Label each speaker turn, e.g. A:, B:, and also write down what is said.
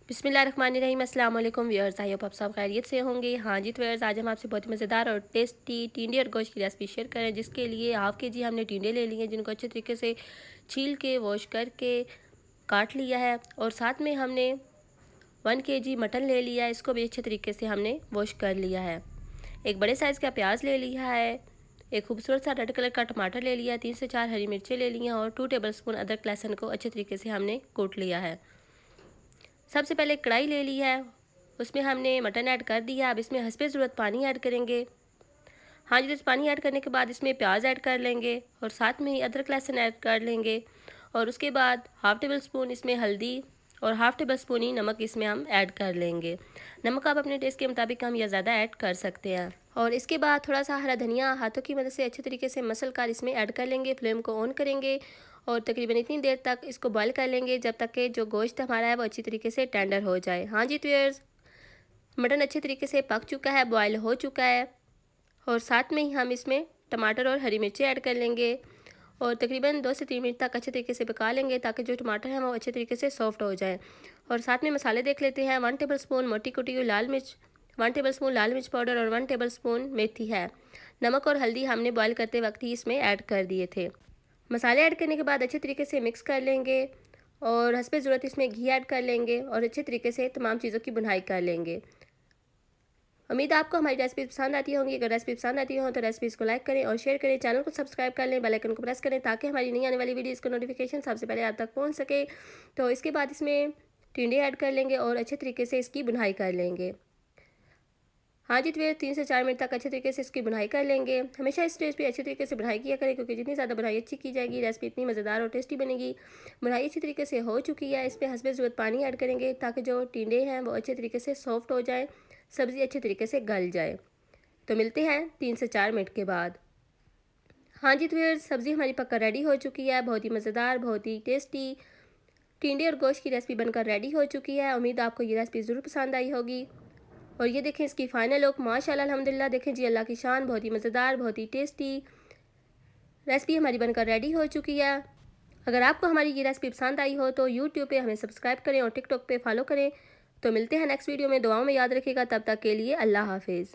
A: बिस्मिल्लाहिर्रहमानिर्रहीम। अस्सलाम वालेकुम व्यूअर्स, आई होप आप सब खैरियत से होंगे। हाँ जी, तो व्यूअर्स आज हम आपसे बहुत ही मज़ेदार और टेस्टी टिंडे और गोश्त की रेसिपी शेयर करें, जिसके लिए हाफ़ के जी हमने टिंडे ले लिए हैं, जिनको अच्छे तरीके से छील के वॉश करके काट लिया है। और साथ में हमने 1 kg मटन ले लिया है, इसको भी अच्छे तरीके से हमने वॉश कर लिया है। एक बड़े साइज़ का प्याज ले लिया है, एक खूबसूरत सा रेड कलर का टमाटर ले लिया है, 3 से 4 हरी मिर्चें ले ली हैं और 2 टेबलस्पून अदरक लहसुन को अच्छे तरीके से हमने कूट लिया है। सबसे पहले कढ़ाई ले ली है, उसमें हमने मटन ऐड कर दिया। अब इसमें हस्बे ज़रूरत पानी ऐड करेंगे। हाँ जी, तो पानी ऐड करने के बाद इसमें प्याज ऐड कर लेंगे और साथ में ही अदरक लहसुन ऐड कर लेंगे। और उसके बाद हाफ़ टेबल स्पून इसमें हल्दी और हाफ़ टेबल स्पून ही नमक इसमें हम ऐड कर लेंगे। नमक आप अपने टेस्ट के मुताबिक कम या ज़्यादा ऐड कर सकते हैं। और इसके बाद थोड़ा सा हरा धनिया हाथों की मदद से अच्छे तरीके से मसल कर इसमें ऐड कर लेंगे। फ्लेम को ऑन करेंगे और तकरीबन इतनी देर तक इसको बॉयल कर लेंगे जब तक कि जो गोश्त हमारा है वो अच्छी तरीके से टेंडर हो जाए। हाँ जी, तो व्यूअर्स मटन अच्छे तरीके से पक चुका है, बॉयल हो चुका है। और साथ में ही हम इसमें टमाटर और हरी मिर्ची ऐड कर लेंगे और तकरीबन 2 से 3 मिनट तक अच्छे तरीके से पका लेंगे, ताकि जो टमाटर है वो अच्छे तरीके से सॉफ्ट हो जाए। और साथ में मसाले देख लेते हैं। 1 टेबल स्पून मोटी कुटी हुई लाल मिर्च, 1 टेबल स्पून लाल मिर्च पाउडर और 1 टेबल स्पून मेथी है। नमक और हल्दी हमने बॉयल करते वक्त ही इसमें ऐड कर दिए थे। मसाले ऐड करने के बाद अच्छे तरीके से मिक्स कर लेंगे और हस्बे ज़रूरत इसमें घी ऐड कर लेंगे और अच्छे तरीके से तमाम चीज़ों की भुनाई कर लेंगे। उम्मीद है आपको हमारी रेसिपी पसंद आती होंगी। अगर रेसिपी पसंद आती हो तो रेसिपीज़ को लाइक करें और शेयर करें, चैनल को सब्सक्राइब कर लें, बेल आइकन को प्रेस करें ताकि हमारी नई आने वाली वीडियोज़ का नोटिफिकेशन सबसे पहले आप तक पहुंच सके। तो इसके बाद इसमें टिंडे ऐड कर लेंगे और अच्छे तरीके से इसकी बुनाई कर लेंगे। हाँ जी, तो वे 3 से 4 मिनट तक अच्छे तरीके से इसकी बुनाई कर लेंगे। हमेशा इस स्टेज पे अच्छे तरीके से बुनाई किया करें, क्योंकि जितनी ज़्यादा बुनाई अच्छी की जाएगी रेसिपी इतनी मज़ेदार और टेस्टी बनेगी। बुनाई अच्छी तरीके से हो चुकी है, इस पर हस्बे ज़रूरत पानी ऐड करेंगे ताकि जो टिंडे हैं वो अच्छे तरीके से सॉफ्ट हो जाए, सब्ज़ी अच्छे तरीके से गल जाए। तो मिलते हैं 3 से 4 मिनट के बाद। हाँ जी, तो फिर सब्ज़ी हमारी पक्का रेडी हो चुकी है। बहुत ही मज़ेदार, बहुत ही टेस्टी टिंडे और गोश्त की रेसिपी बनकर रेडी हो चुकी है। उम्मीद आपको ये रेसिपी ज़रूर पसंद आई होगी। और ये देखें इसकी फ़ाइनल लुक, माशाल्लाह अल्हम्दुलिल्लाह। देखें जी, अल्लाह की शान, बहुत ही मज़ेदार, बहुत ही टेस्टी रेसिपी हमारी बनकर रेडी हो चुकी है। अगर आपको हमारी ये रेसिपी पसंद आई हो तो यूट्यूब पे हमें सब्सक्राइब करें और टिकटॉक पे फॉलो करें। तो मिलते हैं नेक्स्ट वीडियो में। दुआओं में याद रखिएगा। तब तक के लिए अल्लाह हाफिज़।